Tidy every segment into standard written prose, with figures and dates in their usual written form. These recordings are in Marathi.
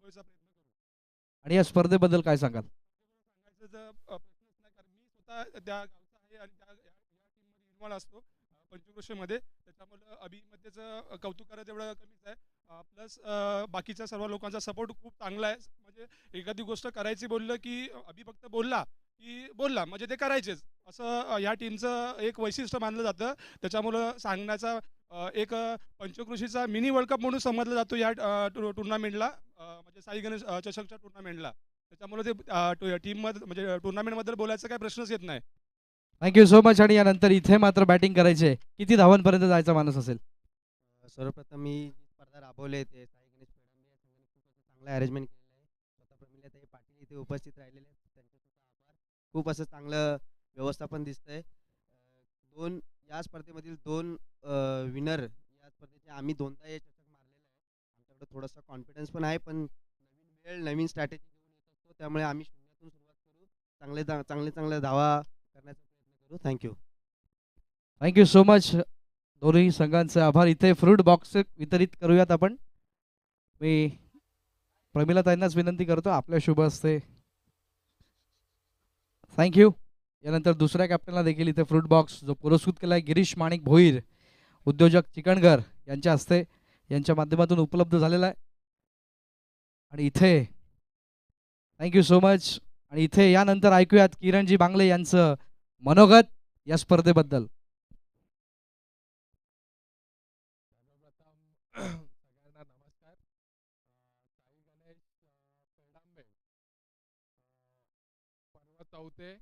थांबवायचा प्रयत्न करू. आणि या स्पर्धेबद्दल काय सांगाल? सांगायचं जर प्रश्नच नाही, कारण मी स्वतः त्या गावचा आहे आणि त्या टीममध्ये इन्व्हॉल्व असतो पंचक्रोशीमध्ये. त्याच्यामुळे अभिमध्येचं कौतुक करायचं एवढं कमीच आहे. प्लस बाकीच्या सर्व लोकांचा सपोर्ट खूप चांगला आहे. म्हणजे एखादी गोष्ट करायची बोललं की अभि फक्त बोलला की बोलला म्हणजे ते करायचेच असं ह्या टीमचं एक वैशिष्ट्य मानलं जातं. त्याच्यामुळं सांगण्याचा एक पंचकृषीचा मिनी वर्ल्ड कप म्हणून समजला जातो या टुर्नामेंटला, म्हणजे साई गणेश चषकच्या टुर्नामेंटला. त्याच्यामुळे ते टीममध्ये म्हणजे टुर्नामेंटबद्दल बोलायचा काही प्रश्नच येत नाही. Thank you so much. आणि यानंतर इथे मात्र बॅटिंग करायचे, किती धावांपर्यंत जायचा मानस असेल? सर्वप्रथम मी जी स्पर्धा राबवली आहे ते साई गणेश पेडंबे या संघाने खूप असं चांगलं अरेंजमेंट केलेलं आहे. स्वतः प्रमिलाताई पाटील इथे उपस्थित राहिलेले आहेत, त्यांचे सुद्धा आभार. खूप असं चांगलं व्यवस्थापन दिसतंय. दोन या स्पर्धेमधील दोन विनर या स्पर्धेचे आम्ही दोनदा हे चषक मारलेलं आहे. आमच्याकडे थोडासा कॉन्फिडन्स पण आहे, पण नवीन वेळ नवीन स्ट्रॅटेजी घेऊन येत असतो, त्यामुळे आम्ही शून्यातून सुरुवात करू. चांगले धावा करण्याचा प्रयत्न करू. थँक्यू. Thank you so much. दोन्ही संघांचे आभार. इथे फ्रूट बॉक्स वितरित करूयात आपण. मी प्रमिलाताईंनाच विनंती करतो, आपल्या शुभ हस्ते. थँक्यू. यानंतर दुसऱ्या कॅप्टनला देखील इथे फ्रूट बॉक्स जो पुरस्कृत केला आहे गिरीश माणिक भोईर, उद्योजक चिकणघर यांच्या हस्ते, यांच्या माध्यमातून उपलब्ध झालेला आहे. आणि इथे थँक्यू सो मच. आणि इथे यानंतर ऐकूयात किरणजी बांगले यांचं मनोगत या स्पर्धेबद्दल. सर्वप्रथम सगळ्यांना नमस्कार. साई गणेश पेडांबे पर्व चौथे,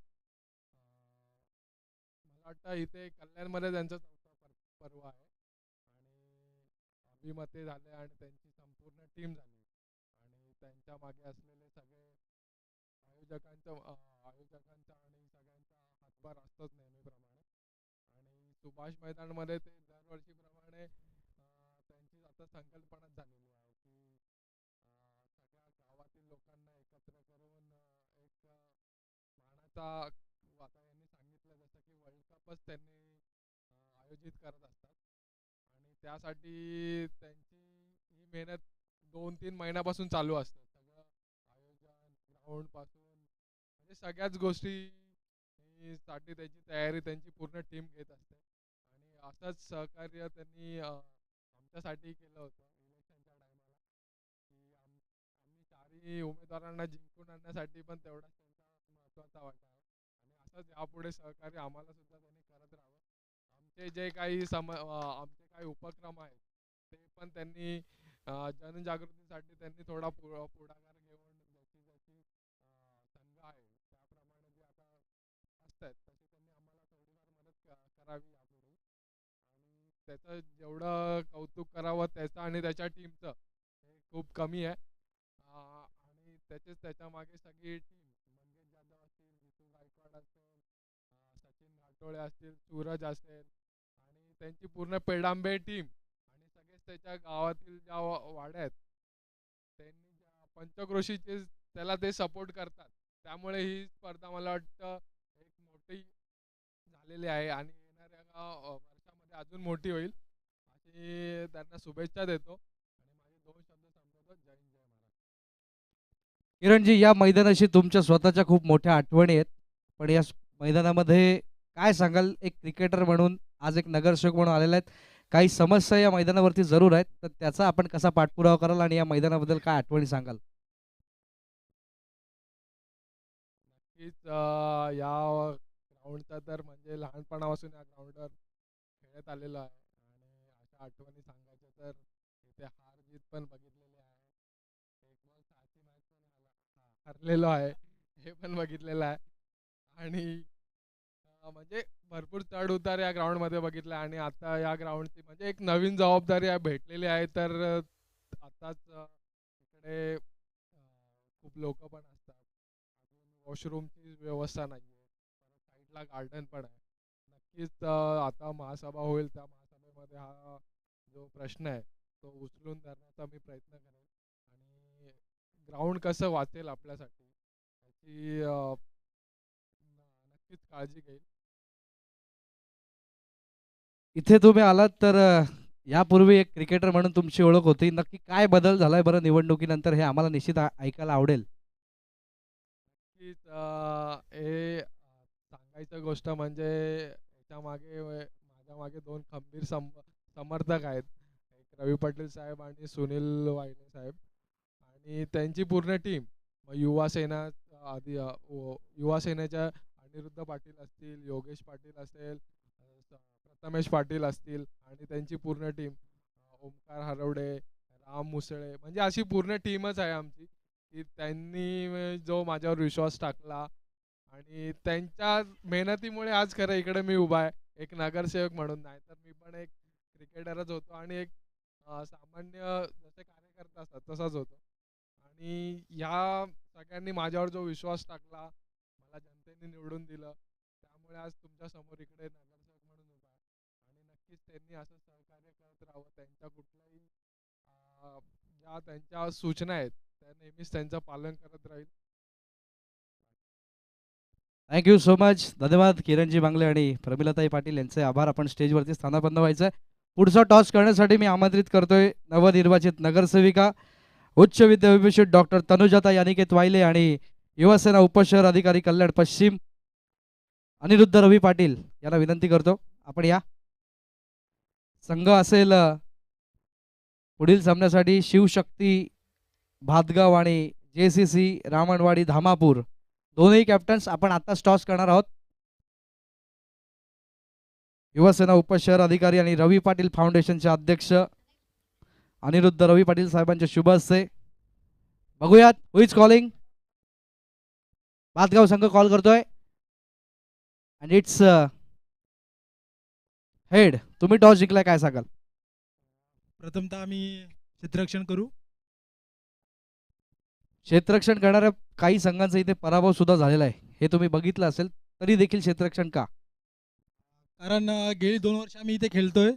मला वाटतं इथे कल्याणमध्ये त्यांचा चौथा पर्व आहे. आणि अभिमते झाले आणि त्यांची संपूर्ण टीम झाली आणि त्यांच्या मागे असलेले सगळे आयोजकांचा आणि सगळ्यांचा हातभार असतोच नेहमीप्रमाणे. आणि सुभाष मैदानमध्ये ते दरवर्षीप्रमाणे त्यांची आता संकल्पनाच झालेली आहे की सगळ्या गावातील लोकांना एकत्र करून एक मानाचा, आता यांनी सांगितलं जसं की वर्ल्ड कपच त्यांनी आयोजित करत असतात. आणि त्यासाठी त्यांची ही मेहनत 2-3 महिन्यापासून चालू असते. सगळं आयोजन ग्राउंडपासून म्हणजे सगळ्याच गोष्टी साठी त्याची तयारी त्यांची पूर्ण टीम घेत असते. आणि असंच सहकार्य त्यांनी आमच्यासाठी केलं होतं इलेक्शनच्या टायमाला, की आम्ही चारही उमेदवारांना जिंकून आणण्यासाठी पण तेवढाच त्यांचा महत्त्वाचा वाटा आहे. आणि असंच यापुढे सहकार्य आम्हाला सुद्धा त्यांनी करत राहावं. आमचे जे काही आमचे काही उपक्रम आहेत ते पण त्यांनी जनजागृतीसाठी त्यांनी थोडा पुढाकार घेऊन जशी जशी संघ आहे त्याप्रमाणे जे आता असतात तशी त्यांनी आम्हाला थोडीफार मदत करावी यापुढे. आणि त्याचं जेवढं कौतुक करावं त्याचं आणि त्याच्या टीमचं हे खूप कमी आहे. आणि त्याच्या मागे सगळी टीम, मंगेश जाधव असतील, ऋतू गायकवाड असेल, सचिन घाटोळे असतील, सूरज असेल आणि त्यांची पूर्ण पेडांबे टीम आणि सगळेच त्याच्या गावातील ज्या वाड्या आहेत त्यांनी पंचक्रोशीचे त्याला ते सपोर्ट करतात. त्यामुळे ही स्पर्धा मला वाटतं एक मोठी झालेली आहे आणि येणाऱ्या वर्षामध्ये अजून मोठी होईल अशी त्यांना शुभेच्छा देतो. आणि माझे 2 शब्द संपवतो. जय हिंद, जय महाराष्ट्र. किरणजी, या मैदानाशी तुमच्या स्वतःच्या खूप मोठ्या आठवणी आहेत, पण या मैदानामध्ये काय सांगाल? एक क्रिकेटर म्हणून, आज एक नगरसेवक म्हणून आलेले आहेत, काही समस्या या मैदानावरती जरूर आहेत, तर त्याचा आपण कसा पाठपुरावा कराल आणि या मैदानाबद्दल काय आठवणी सांगाल? नक्कीच या ग्राउंडचा तर म्हणजे लहानपणापासून या ग्राउंडवर खेळत आलेलो आहे. आणि अशा आठवणी सांगायच्या तर इथे हार जीत पण बघितलेली आहे. एक बॉल 6ची मॅच पण हरलेलो आहे हे पण बघितलेलं आहे. आणि म्हणजे भरपूर चढ उतार या ग्राउंडमध्ये बघितला. आणि आता या ग्राउंडची म्हणजे एक नवीन जबाबदारी भेटलेली आहे. तर आताच इकडे खूप लोक पण असतात, अजून वॉशरूमची व्यवस्था नाही आहे, परत साईडला गार्डन पण आहे. नक्कीच आता महासभा होईल त्या महासभेमध्ये हा जो प्रश्न आहे तो उचलून धरण्याचा मी प्रयत्न करेन. आणि ग्राउंड कसं वाचेल आपल्यासाठी याची नक्कीच काळजी घेईल. इथे तुम्ही आलात तर यापूर्वी एक क्रिकेटर म्हणून तुमची ओळख होती, नक्की काय बदल झालाय बरं निवडणुकीनंतर हे आम्हाला निश्चित ऐकायला आवडेल. नक्कीच हे सांगायचं गोष्ट म्हणजे याच्या मागे माझ्या मागे दोन खंबीर समर्थक आहेत. एक रवी पाटील साहेब आणि सुनील वायले साहेब आणि त्यांची पूर्ण टीम. मग युवा सेना युवा सेनेच्या अनिरुद्ध पाटील असतील, योगेश पाटील असेल, प्रथमेश पाटील असतील आणि त्यांची पूर्ण टीम, ओमकार हरवडे, राम मुसळे, म्हणजे अशी पूर्ण टीमच आहे आमची की त्यांनी जो माझ्यावर विश्वास टाकला आणि त्यांच्या मेहनतीमुळे आज खरं इकडे मी उभा आहे एक नगरसेवक म्हणून. नाही तर मी पण एक क्रिकेटरच होतो आणि एक सामान्य जसे कार्यकर्ता असतात तसाच होतो. आणि ह्या सगळ्यांनी माझ्यावर जो विश्वास टाकला, मला जनतेने निवडून दिलं, त्यामुळे आज तुमच्या समोर इकडे नगरसेवक म्हणून उभा आहे. आणि नक्कीच त्यांनी असं सहकार्य करत राहावं. त्यांच्या कुठल्याही ज्या त्यांच्या सूचना आहेत त्या नेहमीच त्यांचं पालन करत राहील. Thank you so much. धन्यवाद किरणजी बांगले आणि प्रमिलाताई पाटील यांचे आभार. आपण स्टेजवरती स्थानापन्न व्हायचं आहे. पुढचा टॉस करण्यासाठी मी आमंत्रित करतोय नवनिर्वाचित नगरसेविका उच्च विद्याविभूषित डॉक्टर तनुजाताई अनिकेत वायले आणि युवासेना उपशहर अधिकारी कल्याण पश्चिम अनिरुद्ध रवी पाटील यांना विनंती करतो आपण या. संघ असेल पुढील सामन्यासाठी शिवशक्ती भातगाव आणि JCC रामणवाडी धामापूर, दोनही कॅप्टन्स आपण आता टॉस करणार आहोत. युवासेना उपशहर अधिकारी आणि रवी पाटील फाउंडेशनचे अध्यक्ष अनिरुद्ध रवी पाटील साहेबांच्या शुभ हस्ते. बघूयात हु इज कॉलिंग. भातगाव संघ कॉल करतोय अँड इट्स हेड. तुम्ही टॉस जिंकलाय, काय सांगाल? प्रथमतः आम्ही क्षेत्ररक्षण करू. क्षेत्ररक्षण करणाऱ्या काही संघांचा इथे पराभव सुद्धा झालेला आहे, हे तुम्ही बघितलं असेल. तरी देखील क्षेत्ररक्षण का? कारण गेली 2 वर्ष आम्ही इथे खेळतोय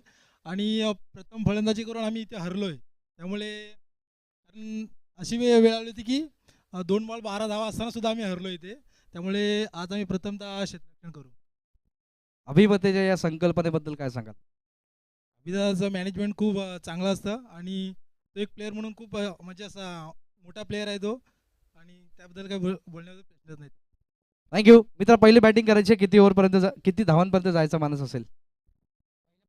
आणि प्रथम फलंदाजी करून आम्ही इथे हरलोय. त्यामुळे कारण अशी वेळ आली होती की 2 बॉल 12 धावा असताना सुद्धा आम्ही हरलो इथे. त्यामुळे आज आम्ही प्रथमतः क्षेत्ररक्षण करू. अभिमतेच्या या संकल्पनेबद्दल काय सांगाल? अभिदाचं मॅनेजमेंट खूप चांगलं असतं आणि तो एक प्लेअर म्हणून खूप म्हणजे असा मोठा प्लेअर आहे तो आणि त्याबद्दल काही बोलण्याचा प्रश्नच नाही. थँक्यू. मित्र, पहिली बॅटिंग करायची, किती ओव्हरपर्यंत किती धावांपर्यंत जायचा मानस असेल?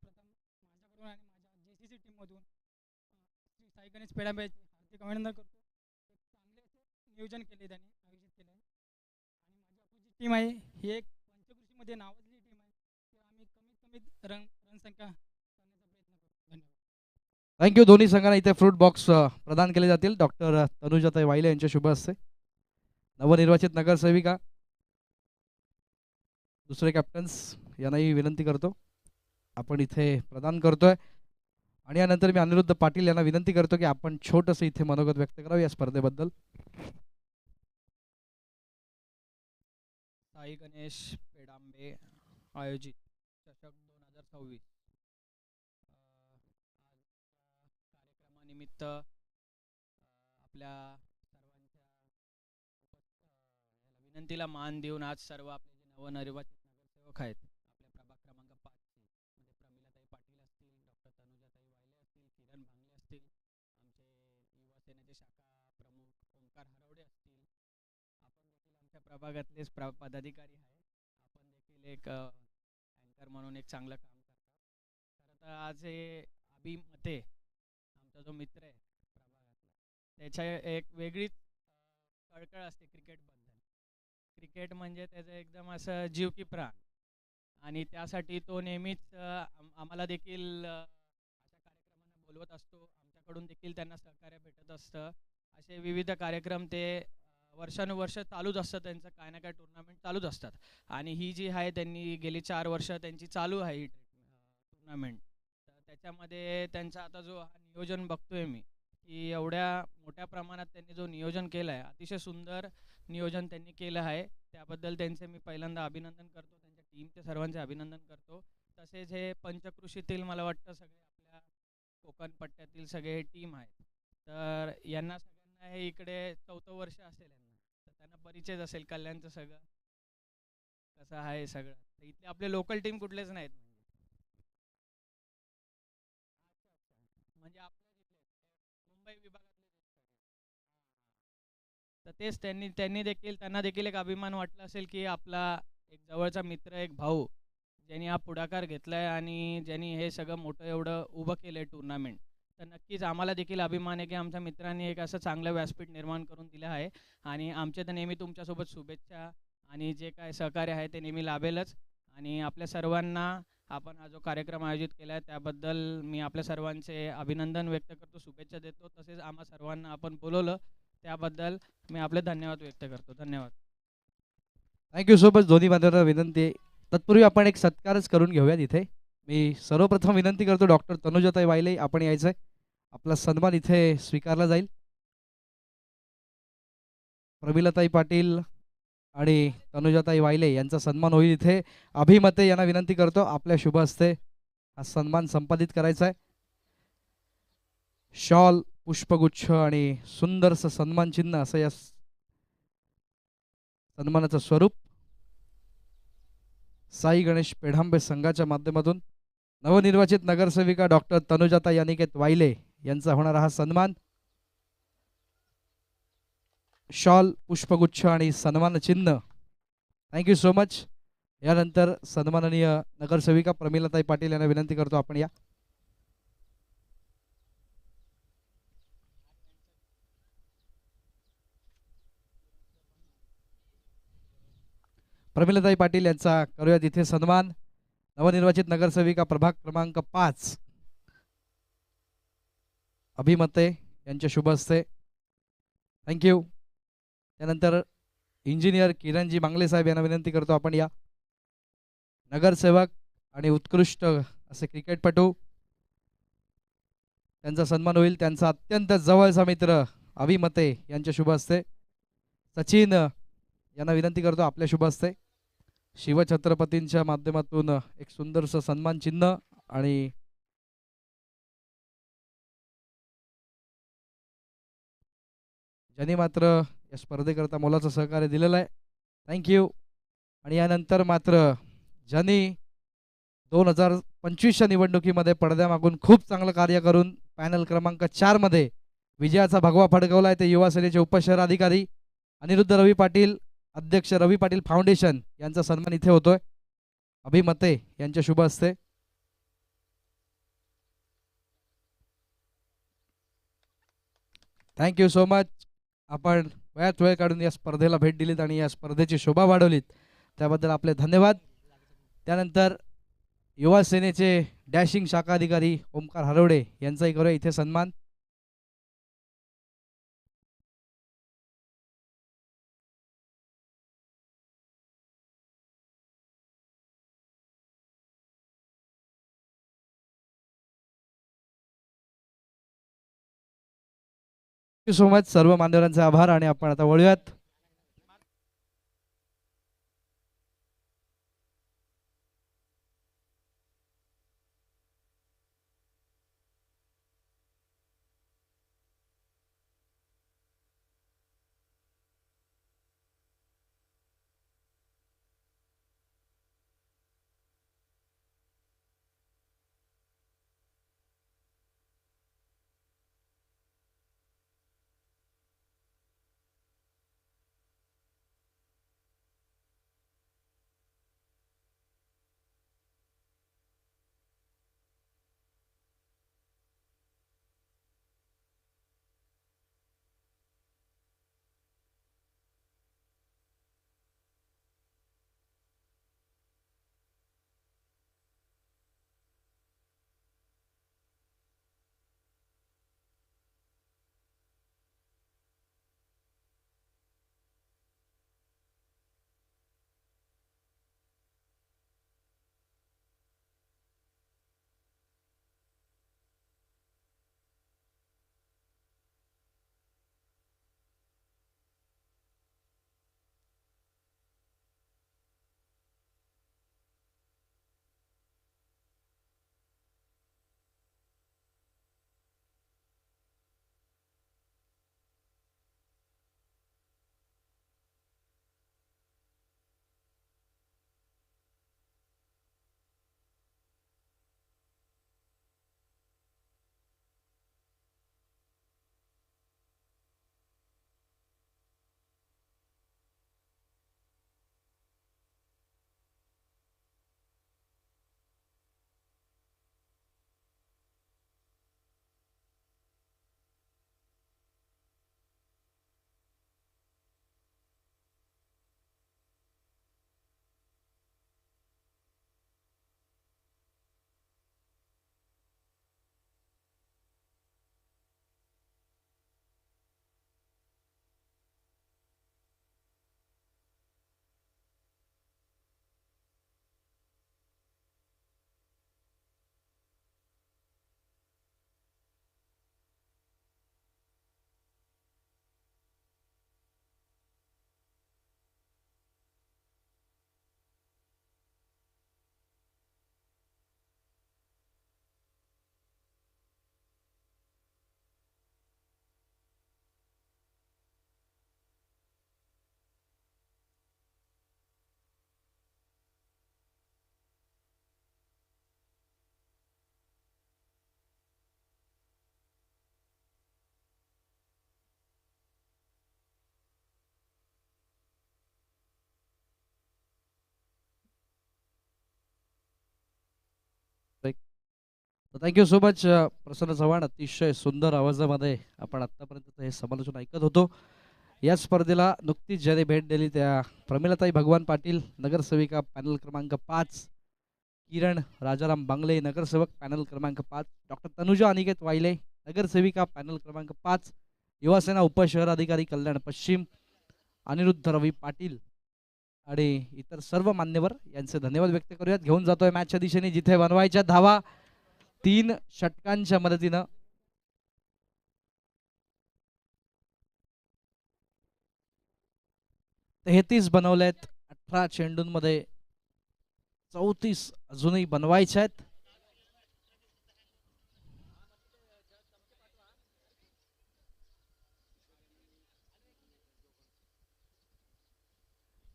माझ्याबरोबर आणि माझ्या JCC टीममधून श्री साई गणेश पेडांबे हार्दिक अभिनंदन करतो. एक चांगले असे नियोजन केले त्यांनी, आयोजित केले आहे. आणि माझी अपोजिट टीम आहे ही एक पंचकृषीमध्ये नावाजलेली टीम आहे. तर आम्ही कमीत कमी रनसंख्या करण्याचा प्रयत्न करू. धन्यवाद. थँक्यू. दोन्ही संघांना इथे फ्रूट बॉक्स प्रदान केले जातील डॉक्टर तनुजाताई वायले यांच्या शुभ हस्ते. नवनिर्वाचित नगरसेविका दुसरे कॅप्टन्स यांनाही विनंती करतो आपण इथे प्रदान करतोय. आणि यानंतर मी अनिरुद्ध पाटील यांना विनंती करतो की आपण छोटंसं इथे मनोगत व्यक्त करावं या स्पर्धेबद्दल. साई गणेश पेडांबे आयोजित चषक 2026 कार्यक्रमानिमित्त आपल्या सर्वांच्या विनंतीला मान देऊन आज सर्व आपले जे नवनिर्वाचित नगरसेवक आहेत आपल्या प्रभाग क्रमांक 5 मध्ये प्रमिलाताई पाटील असतील, डॉक्टर तनुजाताई वायले असतील, किरण भांगले असतील, आमचे युवा सेनेचे शाखा प्रमुख ओमकार हरवडे असतील, आपण देखील आमच्या प्रभागातलेच पदाधिकारी आहे, आपण देखील एक अँकर म्हणून एक चांगलं काम करतात. खरं तर आज हे अभिमते आमचा जो मित्र आहे प्रभागातला, त्याच्या एक वेगळीच कळकळ असते क्रिकेटबद्दल. क्रिकेट म्हणजे त्याचं एकदम असं जीव की प्राण आणि त्यासाठी तो नेहमीच आम्हाला देखील अशा कार्यक्रमांना बोलवत असतो. आमच्याकडून देखील त्यांना सहकार्य भेटत असतं. असे विविध कार्यक्रम ते वर्षानुवर्ष चालूच असतात, त्यांचं काय ना काय टुर्नामेंट चालूच असतात. आणि ही जी आहे त्यांनी गेली 4 वर्ष त्यांची चालू आहे ही टुर्नामेंट. तर त्याच्यामध्ये त्यांचा आता जो हा नियोजन बघतोय मी की एवढ्या मोठ्या प्रमाणात त्यांनी जो नियोजन केलं आहे, अतिशय सुंदर नियोजन त्यांनी केलं आहे. त्याबद्दल त्यांचे मी पहिल्यांदा अभिनंदन करतो, त्यांच्या टीमचे सर्वांचे अभिनंदन करतो. तसेच हे पंचकृषीतील मला वाटतं सगळे आपल्या कोकण पट्ट्यातील सगळे टीम आहेत. तर यांना सगळ्यांना हे इकडे 4थं वर्ष असेल यांना, तर त्यांना परिचय असेल कल्याणचं सगळं कसं आहे सगळं. तर इथले आपले लोकल टीम कुठलेच नाहीत. मुंबई विभागातले तर तेच त्यांना देखील एक अभिमान वाटला असेल की आपला एक जवळचा मित्र, एक भाऊ ज्यांनी हा पुढाकार घेतलाय आणि ज्यांनी हे सगळं मोठं एवढं उभं केलंय टुर्नामेंट. तर नक्कीच आम्हाला देखील अभिमान आहे की आमच्या मित्रांनी एक असं चांगलं व्यासपीठ निर्माण करून दिलं आहे आणि आमचे तर नेहमी तुमच्यासोबत शुभेच्छा आणि जे काय सहकार्य आहे ते नेहमी लाभेलच. आणि आपल्या सर्वांना आपण हा जो कार्यक्रम आयोजित केला आहे त्याबद्दल मी आपल्या सर्वांचे अभिनंदन व्यक्त करतो, शुभेच्छा देतो. तसेच आम्हा सर्वांना आपण बोलवलं त्याबद्दल मी आपले धन्यवाद व्यक्त करतो. धन्यवाद. Thank you so much. दोन्ही बांधवांना विनंती आहे. तत्पूर्वी आपण एक सत्कारच करून घेऊयात इथे. मी सर्वप्रथम विनंती करतो डॉक्टर तनुजाताई वायले आपण यायचंय. आपला सन्मान इथे स्वीकारला जाईल. प्रमिलाताई पाटील आणि तनुजाताई वायले यांचा सन्मान होईल इथे. अभिमते यांना विनंती करतो आपल्या शुभ हस्ते हा सन्मान संपादित करायचा आहे. शॉल, पुष्पगुच्छ आणि सुंदरसं सन्मान चिन्ह असं या सन्मानाचं स्वरूप. साई गणेश पेढांबे संघाच्या माध्यमातून नवनिर्वाचित नगरसेविका डॉक्टर तनुजाताई अनिकेत वायले यांचा होणारा हा सन्मान. शॉल, पुष्पगुच्छ आणि सन्मान चिन्ह. Thank you so much. यानंतर सन्माननीय नगरसेविका प्रमिलाताई पाटील यांना विनंती करतो आपण या. प्रमिलाताई पाटील यांचा करूया तिथे सन्मान. नवनिर्वाचित नगरसेविका प्रभाग क्रमांक 5 अभिमते यांच्या शुभ हस्ते. थँक्यू. त्यानंतर इंजिनियर किरणजी बांगले साहेब यांना विनंती करतो आपण या. नगरसेवक आणि उत्कृष्ट असे क्रिकेटपटू त्यांचा सन्मान होईल. त्यांचा अत्यंत जवळचा मित्र अभिमते यांच्या शुभ हस्ते. सचिन यांना विनंती करतो आपल्या शुभ हस्ते. शिवछत्रपतींच्या माध्यमातून एक सुंदरसं सन्मान चिन्ह आणि ज्यांनी मात्र या स्पर्धेकरता मोलाचं सहकार्य दिलेलं आहे. थँक्यू. आणि यानंतर मात्र ज्यांनी 2025च्या निवडणुकीमध्ये पडद्यामागून खूप चांगलं कार्य करून पॅनल क्रमांक 4 मध्ये विजयाचा भगवा फडकवला आहे ते युवा सेनेचे उपशहराधिकारी अनिरुद्ध रवी पाटील, अध्यक्ष रवी पाटील फाउंडेशन यांचा सन्मान इथे होतोय अभिमते यांच्या शुभ हस्ते. Thank you so much. आपण वेळात वेळ काढून या स्पर्धेला भेट दिलीत आणि या स्पर्धेची शोभा वाढवलीत त्याबद्दल आपले धन्यवाद. त्यानंतर युवा सेनेचे डॅशिंग शाखा अधिकारी ओमकार हरवडे यांचाही करूया इथे सन्मान. Thank you so much. सर्व मान्यवरांचे आभार. आणि आपण आता वळूयात थँक्यू सो मच प्रसन्न चव्हाण. अतिशय सुंदर आवाजामध्ये आपण आत्तापर्यंत हे समालोचन ऐकत होतो. या स्पर्धेला नुकतीच ज्याने भेट दिली त्या प्रमिलाताई भगवान पाटील, नगरसेविका पॅनल क्रमांक 5, किरण राजाराम बांगले, नगरसेवक पॅनल क्रमांक 5, डॉक्टर तनुजा अनिकेत वायले, नगरसेविका पॅनल क्रमांक 5, युवासेना उपशहर अधिकारी कल्याण पश्चिम, अनिरुद्ध रवी पाटील आणि इतर सर्व मान्यवर यांचे धन्यवाद व्यक्त करूयात. घेऊन जातोय मॅचच्या दिशेने, जिथे बनवायच्या धावा 3 षटकांच्या मदतीनं. तेहतीस बनवलेत 18 चेंडूंमध्ये, 34 अजूनही बनवायच्या आहेत.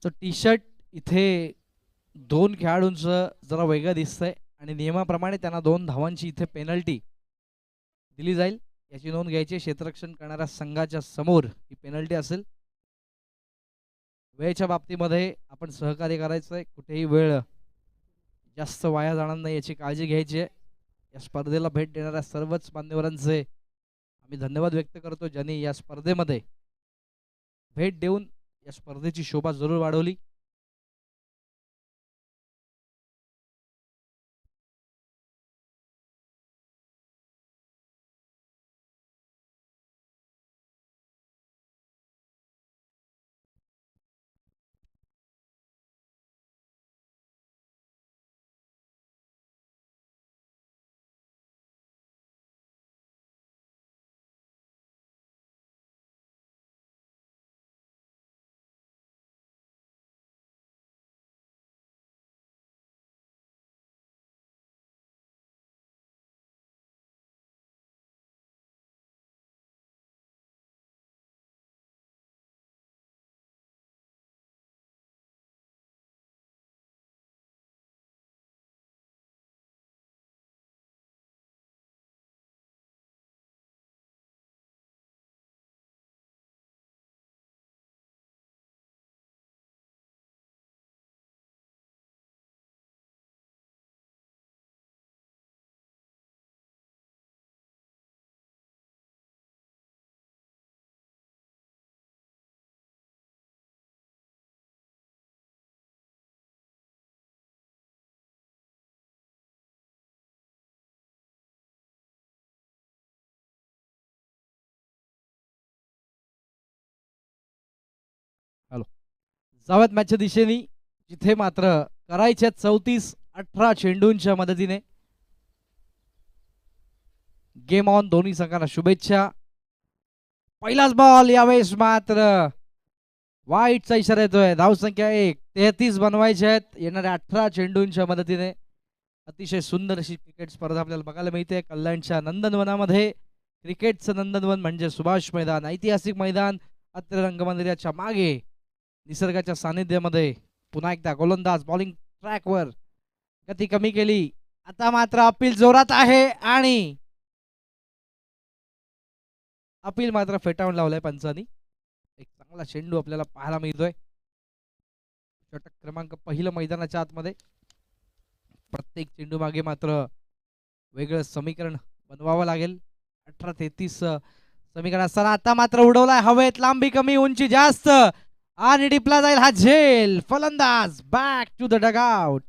तो टी शर्ट इथे 2 खेळाडूंचं जरा वेगळं दिसतंय आणि नियमाप्रमाणे त्यांना 2 धावांची इथे पेनल्टी दिली जाईल. याची नोंद घ्यायची. क्षेत्ररक्षण करणाऱ्या संघाच्या समोर ही पेनल्टी असेल. वेळेच्या बाबतीमध्ये आपण सहकार्य करायचंय. कुठेही वेळ जास्त वाया जाणार नाही याची काळजी घ्यायची आहे. या स्पर्धेला भेट देणाऱ्या सर्वच मान्यवरांचे आम्ही धन्यवाद व्यक्त करतो, ज्यांनी या स्पर्धेमध्ये भेट देऊन या स्पर्धेची शोभा जरूर वाढवली. जावत मॅचच्या दिशेने, जिथे मात्र करायच्या 34-18 चेंडूंच्या मदतीने. Game on. दोन्ही संघांना शुभेच्छा. पहिलाच बॉल. यावेळेस मात्र वाईटचा इशारा येतोय. धावसंख्या 1. 33 बनवायचे आहेत येणाऱ्या 18 चेंडूंच्या मदतीने. अतिशय सुंदर अशी क्रिकेट स्पर्धा आपल्याला बघायला मिळते कल्याणच्या नंदनवनामध्ये. क्रिकेटचं नंदनवन म्हणजे सुभाष मैदान, ऐतिहासिक मैदान. अत्र रंगमंदिराच्या मागे निसर्गाच्या सानिध्यामध्ये पुन्हा एकदा गोलंदाज बॉलिंग ट्रॅकवर. गती कमी केली. आता मात्र अपील जोरात आहे आणि अपील मात्र फेटाळून लावलाय पंचांनी. एक चांगला चेंडू आपल्याला पाहायला मिळतोय. षटक क्रमांक पहिलं मैदानाच्या आतमध्ये. प्रत्येक चेंडू मागे मात्र वेगळं समीकरण बनवावं लागेल. 18-33 समीकरण असताना आता मात्र उडवलाय हवेत. लांबी कमी, उंची जास्त आणि डिपला जाईल हा झेल. फलंदाज बॅक टू द डगआउट.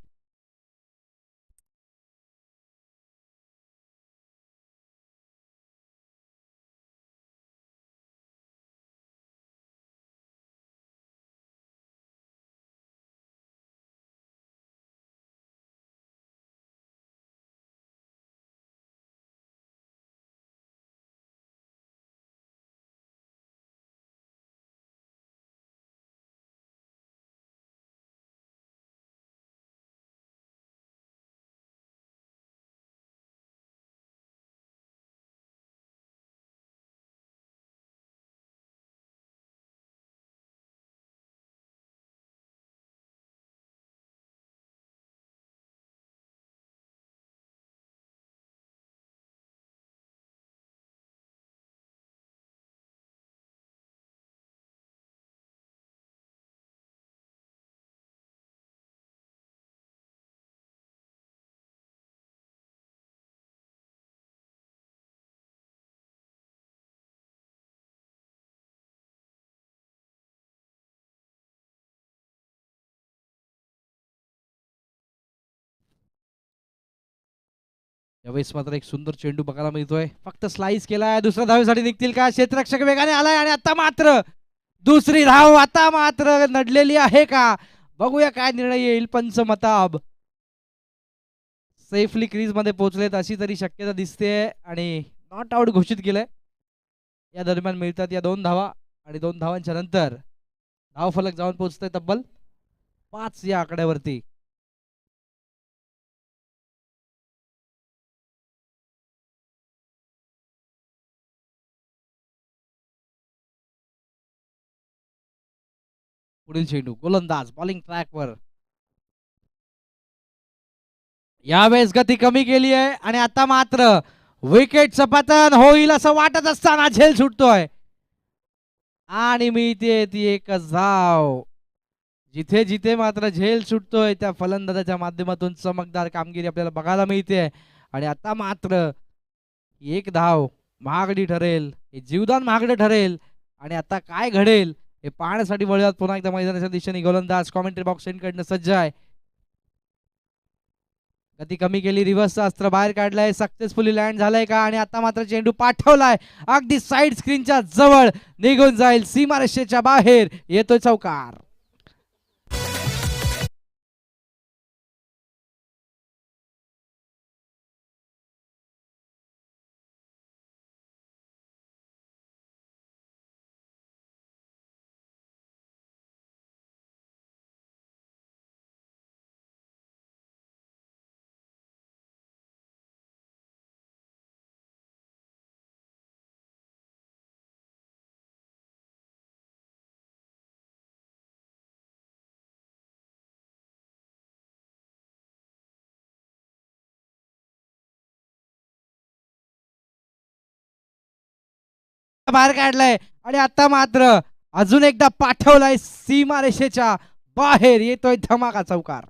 यावेळेस मात्र एक सुंदर चेंडू बघायला मिळतोय, फक्त स्लाइस केलाय, दुसऱ्या धावेसाठी निघतील का, क्षेत्ररक्षक वेगाने आलाय आणि आता मात्र दुसरी धाव आता मात्र नडलेली आहे का, बघूया काय निर्णय येईल. पंच मताब सेफली क्रीज मध्ये पोहोचलेत अशी तरी शक्यता दिसते आणि नॉट आउट घोषित केलंय. या दरम्यान मिळतात या 2 धावा आणि 2 धावांच्या नंतर धावफलक जाऊन पोहोचतंय तब्बल 5 या आकड्यावरती. पुढील चेंडू गोलंदाज बॉलिंग ट्रॅकवर, यावेळेस गती कमी केली आहे आणि आता मात्र विकेटचं पतन होईल असं वाटत असताना झेल सुटतोय आणि मिळते ती एकच धाव. जिथे जिथे मात्र झेल सुटतोय त्या फलंदाजाच्या माध्यमातून चमकदार कामगिरी आपल्याला बघायला मिळते आणि आता मात्र एक धाव महागडी ठरेल, हे जीवदान महागडं ठरेल आणि आता काय घडेल हे पाहण्यासाठी वळूयात पुन्हा एकदा मैदानाच्या दिशेने. गोलंदाज कॉमेंट्री बॉक्स कडनं सज्ज आहे, गती कमी केली, रिव्हर्सचं अस्त्र बाहेर काढलंय, सक्सेसफुली लँड झालंय का आणि आता मात्र चेंडू पाठवलाय अगदी साइड स्क्रीनच्या जवळ, निघून जाईल सीमारेषेच्या बाहेर, येतोय चौकार. बाहेर काढलाय आणि आता मात्र अजून एकदा पाठवलाय सीमारेषेच्या बाहेर, येतोय धमाका चौकार.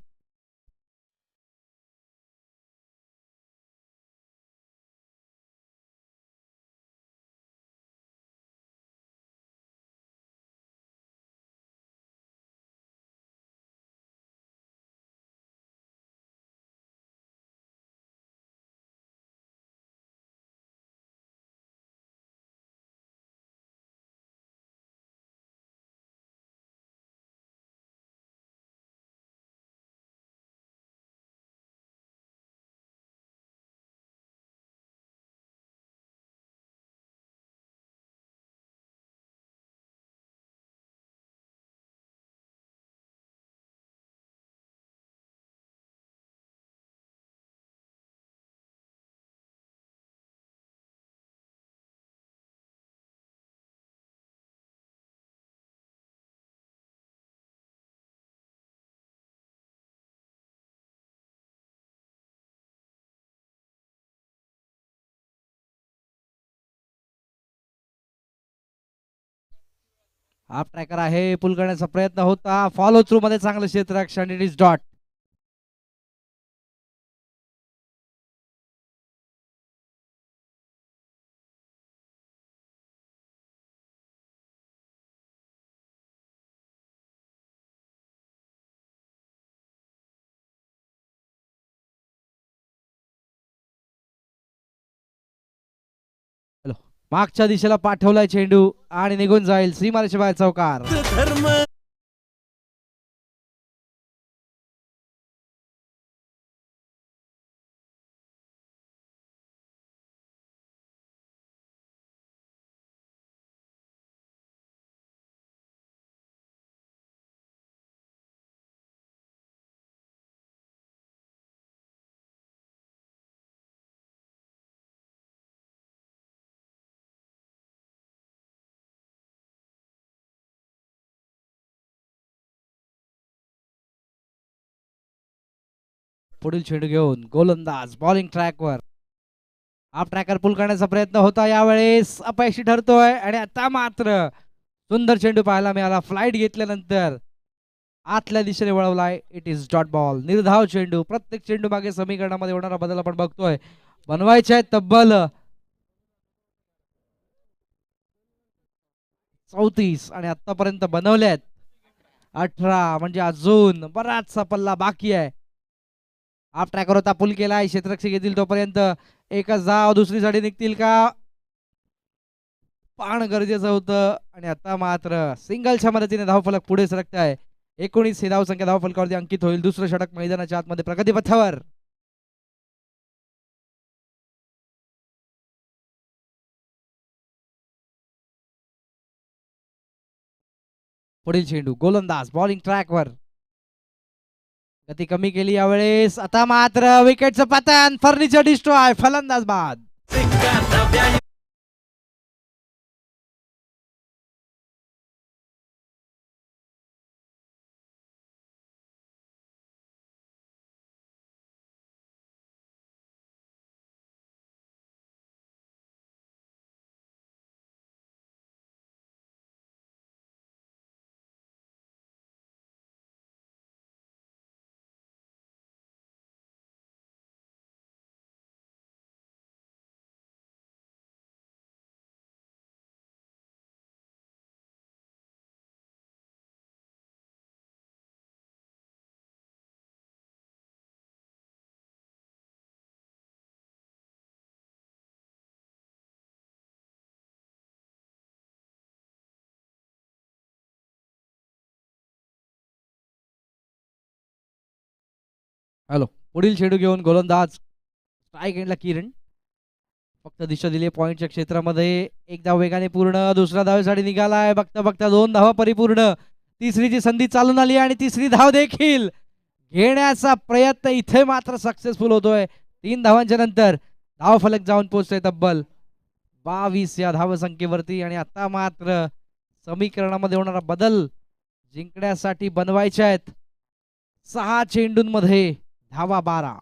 हाफ ट्रॅकर आहे, पुल करण्याचा प्रयत्न होता, फॉलो थ्रू मध्ये चांगलं क्षेत्ररक्षण, इट इज डॉट. मागच्या दिशेला पाठवलाय चेंडू आणि निघून जाईल सीमारेषे बाहेर चौकार. पुढील चेंडू घेऊन गोलंदाज बॉलिंग ट्रॅकवर, हाफ ट्रॅकर पुल करण्याचा प्रयत्न होता, यावेळेस अपयशी ठरतोय आणि आता मात्र सुंदर चेंडू पाहायला मिळाला, फ्लाइट घेतल्यानंतर आतल्या दिशेने वळवलाय, इट इज डॉट बॉल. निर्धाव चेंडू, प्रत्येक चेंडू मागे समीकरणामध्ये होणारा बदल आपण बघतोय. बनवायचे आहेत तब्बल 34 आणि आतापर्यंत बनवल्यात 18, म्हणजे अजून बराचसा पल्ला बाकी आहे. हाफ ट्रॅकवर होता, पुल केलाय, क्षेत्ररक्षक येतील तोपर्यंत एकच धाव दुसरीसाठी निघतील का पाहणं गरजेचं होतं. आणि आता मात्र सिंगलच्या मदतीने धावफलक पुढे सरकत आहे. 19 ही धावसंख्या धावफलकावरती अंकित होईल. दुसरं षटक मैदानाच्या आतमध्ये प्रगतीपथावर. पुढील चेंडू गोलंदाज बॉलिंग ट्रॅकवर, गती कमी केली यावेळेस. आता मात्र विकेटचं पतन, फर्निचर डिस्ट्रॉय, फलंदाज बाद. हॅलो, पुढील चेंडू घेऊन गोलंदाज स्ट्राईक एंडला किरण, फक्त दिशा दिली पॉइंटच्या क्षेत्रामध्ये. एक धाव वेगाने पूर्ण, दुसरा धावेसाठी निघालाय. बघता बघता 2 धावा परिपूर्ण, तिसरीची संधी चालून आली आणि तिसरी धाव देखील घेण्याचा प्रयत्न इथे मात्र सक्सेसफुल होतोय. 3 धावांच्या नंतर धावफलक जाऊन पोहोचतोय तब्बल 22 या धावसंख्येवरती. आणि आता मात्र समीकरणामध्ये होणारा बदल जिंकण्यासाठी बनवायचे आहेत. 6 चेंडूंमध्ये धावा 12.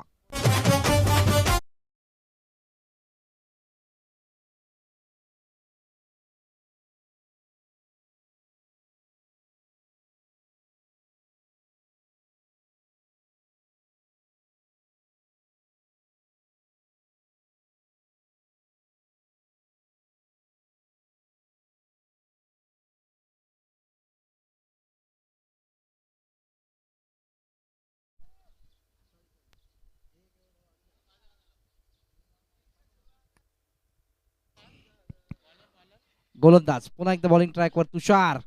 गोलंदाज पुन्हा एकदा बॉलिंग ट्रॅकवर तुषार.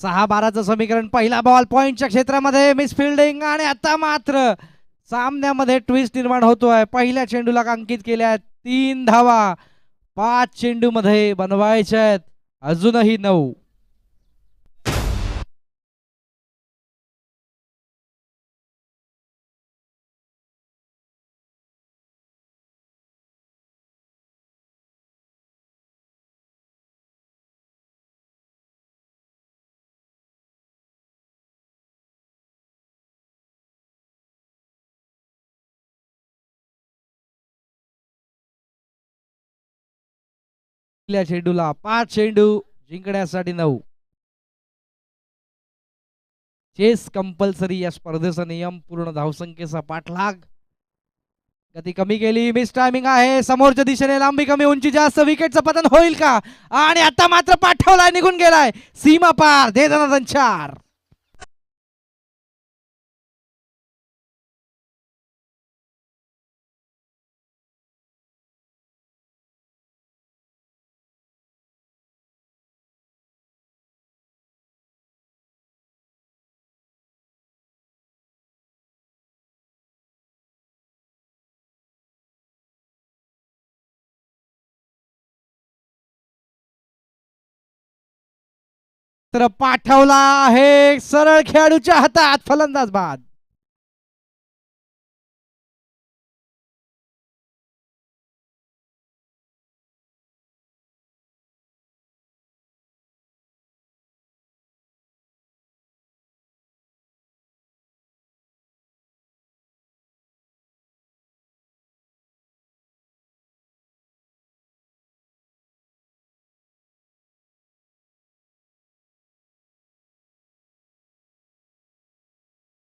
6-12चं समीकरण, पहिला बॉल पॉइंटच्या क्षेत्रामध्ये, मिस फिल्डिंग. आणि आता मात्र सामन्यामध्ये ट्विस्ट निर्माण होतोय. पहिल्या चेंडूला अंकित केल्या 3 धावा, 5 चेंडूमध्ये बनवायच्या आहेत अजूनही 9. चेंडूला 5 चेंडू, जिंकण्यासाठी 9. चेस कंपल्सरी या स्पर्धेचा नियम, पूर्ण धावसंख्येचा पाठलाग. गती कमी केली, मिस टायमिंग आहे, समोरच्या दिशेने लांबी कमी, उंची जास्त, विकेटचं पतन होईल का? आणि आता मात्र पाठवलाय, निघून गेलाय सीमा पार, दे दनादन 4. तर पाठवला आहे सरळ खेळाडूच्या हातात, फलंदाज बाद.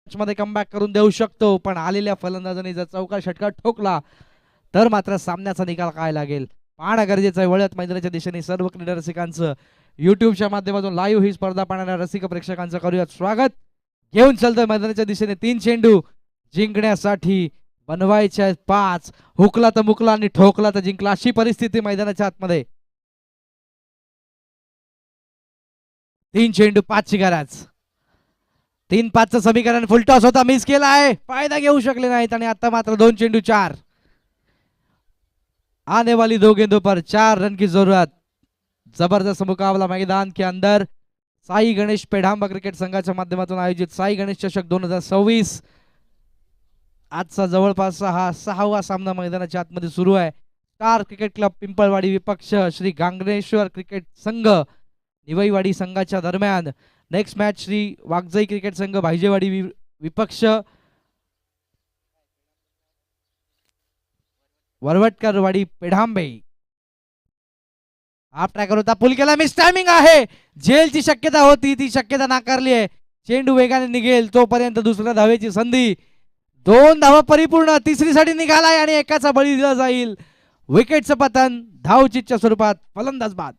मध्ये कमबॅक करून देऊ शकतो, पण आलेल्या फलंदाजाने जर चौका षटकार ठोकला तर मात्र सामन्याचा निकाल काय लागेल पाहणं गरजेचं आहे. वळत मैदानाच्या दिशेने सर्व क्रीडा रसिकांचं युट्यूबच्या माध्यमातून लाईव्ह ही स्पर्धा पाहणाऱ्या रसिक प्रेक्षकांचं करूयात स्वागत. घेऊन चलतोय मैदानाच्या दिशेने 3 चेंडू, जिंकण्यासाठी बनवायचे आहेत 5. हुकला तर मुकला आणि ठोकला तर जिंकला, अशी परिस्थिती मैदानाच्या आतमध्ये. 3 चेंडू 5ची गरज. 3-5चं समीकरण. फुलटॉस होता, मिस केला आहे, फायदा घेऊ शकले नाहीत आणि आता मात्र 2 चेंडू 4. आने वाली 2 गेंदों पर 4 रन की जरूरत. जबरदस्त मुकाबला मैदान के अंदर. साई गणेश पेढांबा क्रिकेट संघाच्या माध्यमातून आयोजित साई गणेश चषक 2026 आजचा जवळपास हा 6वा सामना मैदानाच्या आतमध्ये सुरू आहे. स्टार क्रिकेट क्लब पिंपळवाडी विपक्ष श्री गांगणेश्वर क्रिकेट संघ निवईवाडी संघाच्या दरम्यान. नेक्स्ट मॅच श्री वागजई क्रिकेट संघ भाईजेवाडी विपक्ष वरवटकरवाडी पेढांबे. हाफ ट्रॅकर होता, पुल केला, मिस टायमिंग आहे. झेलची शक्यता होती, ती शक्यता नाकारली आहे. चेंडू वेगाने निघेल तोपर्यंत दुसऱ्या धावेची संधी. 2 धावा परिपूर्ण, तिसरीसाठी निघालाय आणि एकाचा बळी दिला जाईल. विकेटचं पतन धावचीतच्या स्वरूपात, फलंदाज बाद.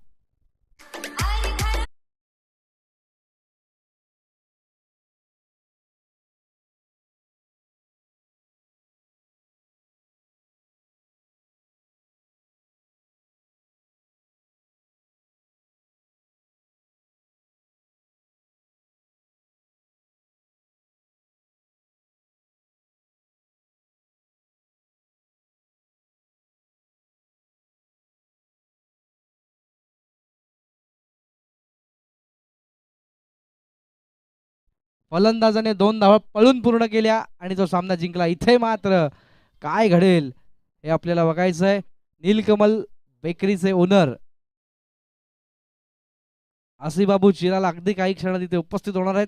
फलंदाजाने 2 धावा पळून पूर्ण केल्या आणि तो सामना जिंकला. इथे मात्र काय घडेल हे आपल्याला बघायचं आहे. नीलकमल बेकरीचे ओनर आसिबाबू चिराल अगदी काही क्षणात इथे उपस्थित होणार आहेत.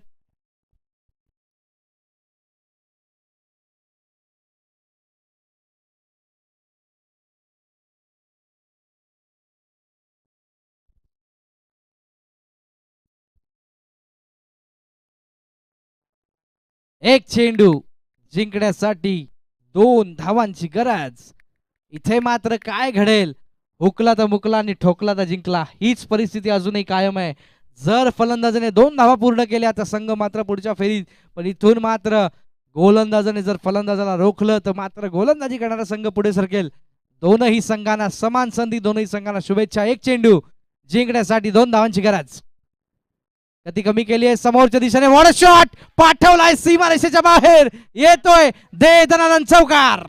एक चेंडू जिंकण्यासाठी 2 धावांची गरज. इथे मात्र काय घडेल, हुकला तर मुकला आणि ठोकला तर जिंकला, हीच परिस्थिती अजूनही कायम आहे. जर फलंदाजाने 2 धावा पूर्ण केल्या तर संघ मात्र पुढच्या फेरीत, पण इथून मात्र गोलंदाजाने जर फलंदाजाला रोखलं तर मात्र गोलंदाजी करणारा संघ पुढे सरकेल. दोनही संघांना समान संधी, दोनही संघांना शुभेच्छा. एक चेंडू जिंकण्यासाठी 2 धावांची गरज. गती कमी केली आहे समोरच्या दिशेने, वॉड शॉट पाठवलाय सीमारेषेच्या बाहेर, येतोय दे दनानंद चौकार.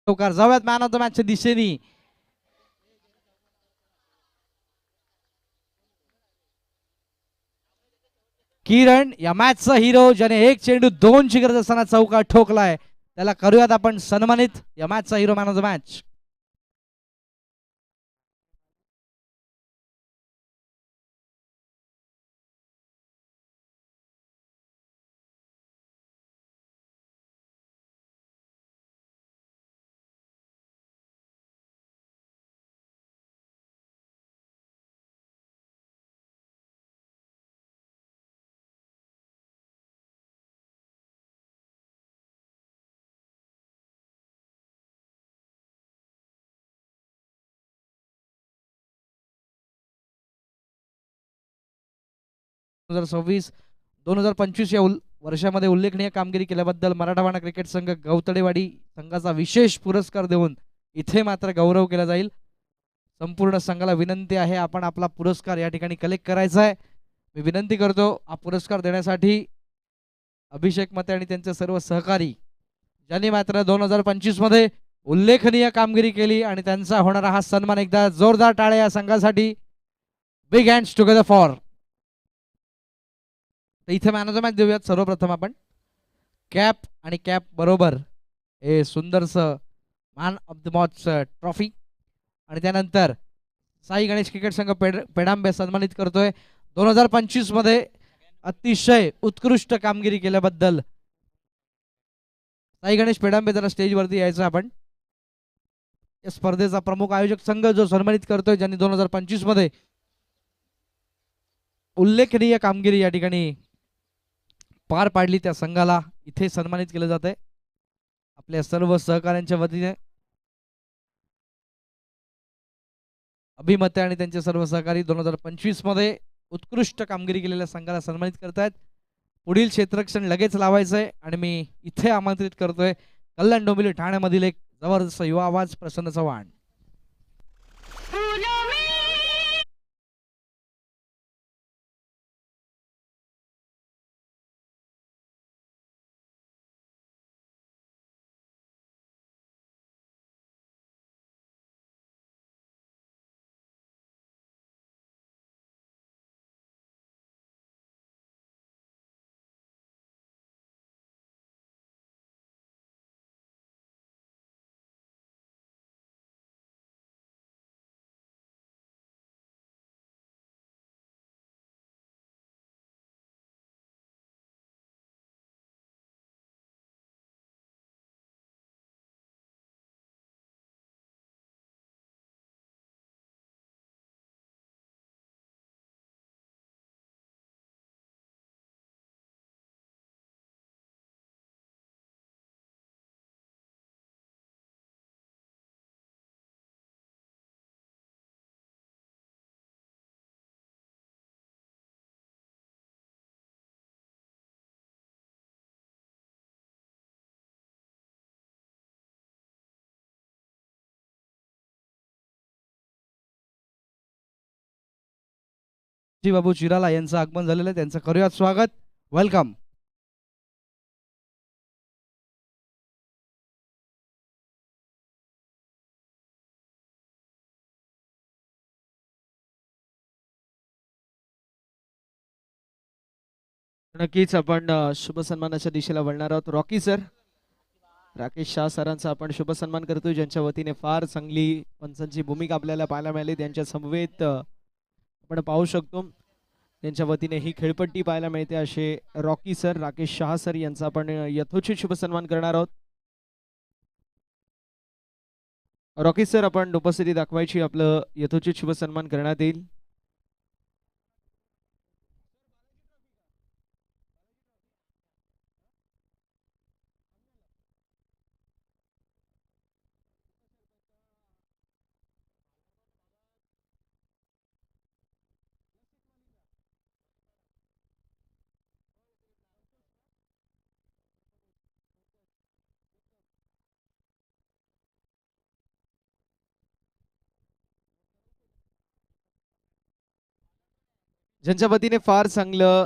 चौकार. जाऊयात मॅन ऑफ द मॅचच्या दिशेने. किरण या मॅचचा हिरो, ज्याने 1 चेंडू 2 ची गरज असताना चौकार ठोकलाय, त्याला करूयात आपण सन्मानित. या मॅचचा hero, man of the match. (2026) 2025 या वर्षामध्ये उल्लेखनीय कामगिरी केल्याबद्दल मराठवाडा क्रिकेट संघ गवतडेवाडी संघाचा विशेष पुरस्कार देऊन इथे मात्र गौरव केला जाईल. संपूर्ण संघाला विनंती आहे, आपण आपला पुरस्कार या ठिकाणी कलेक्ट करायचा आहे. मी विनंती करतो हा पुरस्कार देण्यासाठी अभिषेक मते आणि त्यांचे सर्व सहकारी, ज्यांनी मात्र 2025 मध्ये उल्लेखनीय कामगिरी केली, आणि त्यांचा होणारा हा सन्मान. एकदा जोरदार टाळ्या या संघासाठी. Big hands together for. इथे मॅन ऑफ द मॅच देऊयात. सर्वप्रथम आपण कॅप आणि कॅप बरोबर हे सुंदरसं man of the match trophy, आणि त्यानंतर साई गणेश क्रिकेट संघ पेढांबे सन्मानित करतोय. 2025 मध्ये अतिशय उत्कृष्ट कामगिरी केल्याबद्दल साई गणेश पेडांबे जरा स्टेजवरती यायचं आपण. या स्पर्धेचा प्रमुख आयोजक संघ जो सन्मानित करतोय, ज्यांनी 2025 मध्ये उल्लेखनीय कामगिरी या ठिकाणी पार पाडली, त्या संघाला इथे सन्मानित केलं जात आहे आपल्या सर्व सहकाऱ्यांच्या वतीने. अभिमते आणि त्यांचे सर्व सहकारी 2025 मध्ये उत्कृष्ट कामगिरी केलेल्या संघाला सन्मानित करतायत. पुढील क्षेत्ररक्षण लगेच लावायचंय आणि मी इथे आमंत्रित करतोय कल्याण डोंबिवली ठाण्यामधील एक जबरदस्त युवा आवाज प्रसन्न चव्हाण. बाबू चिराला यांचं आगमन झालेलं आहे, त्यांचं करूयात स्वागत. वेलकम. नक्कीच आपण शुभ सन्मानाच्या दिशेला वळणार आहोत. रॉकी सर, राकेश शाह सरांचा आपण शुभ सन्मान करतोय, ज्यांच्या वतीने फार चांगली पंचांची भूमिका आपल्याला पाहायला मिळाली. त्यांच्या समवेत आपण पाहू शकतो त्यांच्या वतीने ही खेळपट्टी पाहायला मिळते. असे Rocky sir, Rakesh Shah sir यांचा आपण यथोचित शुभ सन्मान करणार आहोत. रॉकी सर, आपण उपस्थिती दाखवायची, आपलं यथोचित शुभ सन्मान करण्यात येईल. ज्यांच्या वतीने फार चांगलं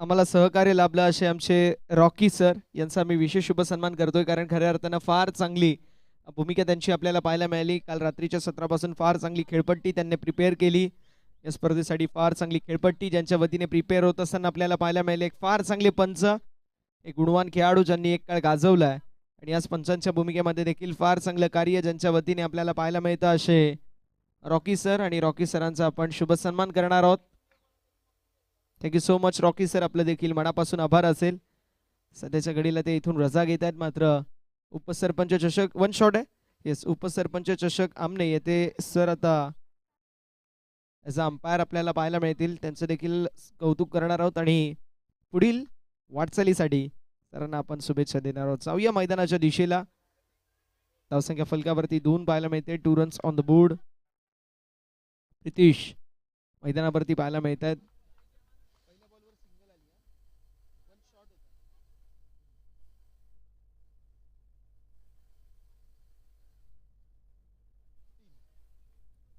आम्हाला सहकार्य लाभलं असे आमचे रॉकी सर यांचा मी विशेष शुभ सन्मान करतोय, कारण खऱ्या अर्थानं फार चांगली भूमिका त्यांची आपल्याला पाहायला मिळाली. काल रात्रीच्या सत्रापासून फार चांगली खेळपट्टी त्यांनी प्रिपेअर केली या स्पर्धेसाठी. फार चांगली खेळपट्टी ज्यांच्या वतीने प्रिपेअर होत असताना आपल्याला पाहायला मिळाले. एक फार चांगले पंच, एक गुणवान खेळाडू ज्यांनी एक काळ गाजवलाय आणि याच पंचांच्या भूमिकेमध्ये देखील फार चांगलं कार्य ज्यांच्या वतीने आपल्याला पाहायला मिळतं असे रॉकी सर, आणि रॉकी सरांचा आपण शुभ सन्मान करणार आहोत. Thank you so much Rocky sir, आपलं देखील मनापासून आभार असेल. सध्याच्या घडीला ते इथून रजा घेत आहेत, मात्र उपसरपंच चषक वन शॉट आहे. येस, उपसरपंच चषक आमने येथे सर आता ॲज अ अंपायर आपल्याला पाहायला मिळतील. त्यांचं देखील कौतुक करणार आहोत आणि पुढील वाटचालीसाठी सरांना आपण शुभेच्छा देणार आहोत. जाऊया मैदानाच्या दिशेला. धावसंख्या फलकावरती 2 पाहायला मिळते. 2 runs on the board. Pritish मैदानावरती पाहायला मिळत आहेत.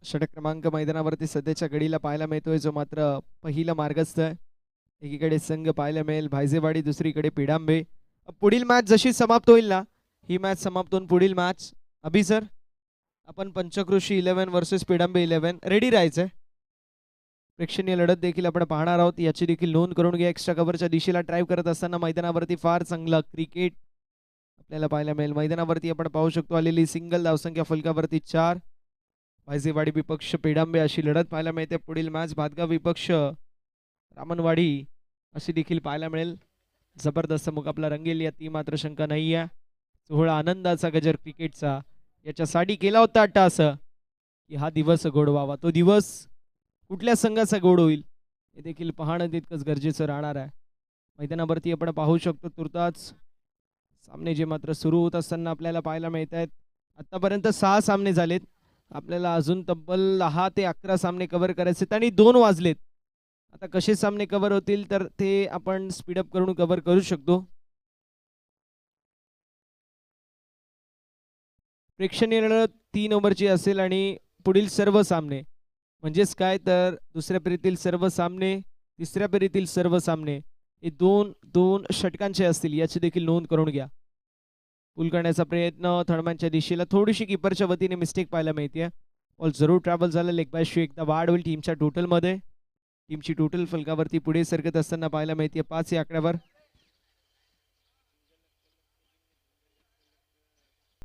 षटक क्रमांक मैदानावरती सध्याच्या घडीला पाहायला मिळतोय, जो मात्र पहिला मार्गस्थ आहे. एकीकडे संघ पाहायला मिळेल भायजेवाडी, दुसरीकडे पिडांबे. पुढील मॅच जशी समाप्त होईल ना, ही मॅच समाप्त होऊन पुढील मॅच अभि सर आपण पंचक्रोशी 11 वर्सेस पिडांबे 11 रेडी राहायचंय. प्रेक्षणीय लढत देखील आपण पाहणार आहोत, याची देखील नोंद करून घ्या. एक्स्ट्रा कव्हरच्या दिशेला ड्राईव्ह करत असताना मैदानावरती फार चांगला क्रिकेट आपल्याला पाहायला मिळेल. मैदानावरती आपण पाहू शकतो आलेली सिंगल धावसंख्या फलकावरती 4. भायजेवाडी विपक्ष पेडांबे अशी लढत पाहायला मिळते. पुढील मॅच भातगाव विपक्ष रामनवाडी अशी देखील पाहायला मिळेल. जबरदस्त मुकाबला रंगेल यात मात्र शंका नाही आहे. सोहळा आनंदाचा गजर क्रिकेटचा याच्यासाठी केला होता अट्टास की हा दिवस गोड व्हावा. तो दिवस कुठल्या संघाचा गोड होईल हे देखील पाहणं तितकंच गरजेचं राहणार आहे. मैदानावरती आपण पाहू शकतो तुर्तास सामने जे मात्र सुरू होत असताना आपल्याला पाहायला मिळत आहेत. आतापर्यंत 6 सामने झालेत. आपल्याला अजून तब्बल 10 ते 11 सामने कव्हर करायचे आणि 2 वाजलेत. आता कसे सामने कव्हर होतील तर ते आपण स्पीडअप करून कव्हर करू शकतो. प्रेक्षणीय लढत 3 ओव्हरची असेल आणि पुढील सर्व सामने म्हणजेच काय तर दुसऱ्या फेरीतील सर्व सामने तिसऱ्या फेरीतील सर्व सामने हे 2-2 षटकांचे असतील याची देखील नोंद करून घ्या. पुल करण्याचा प्रयत्न थर्डमॅनच्या दिशेला थोडीशी किपरच्या वतीने मिस्टेक पाहायला मिळते. बॉल जरूर ट्रॅव्हल झाला. लेग बायशी एकदा वाढ होईल टीमच्या टोटलमध्ये. टीमची टोटल फलकावरती पुढे सरकत असताना पाहायला मिळते 5 या आकड्यावर.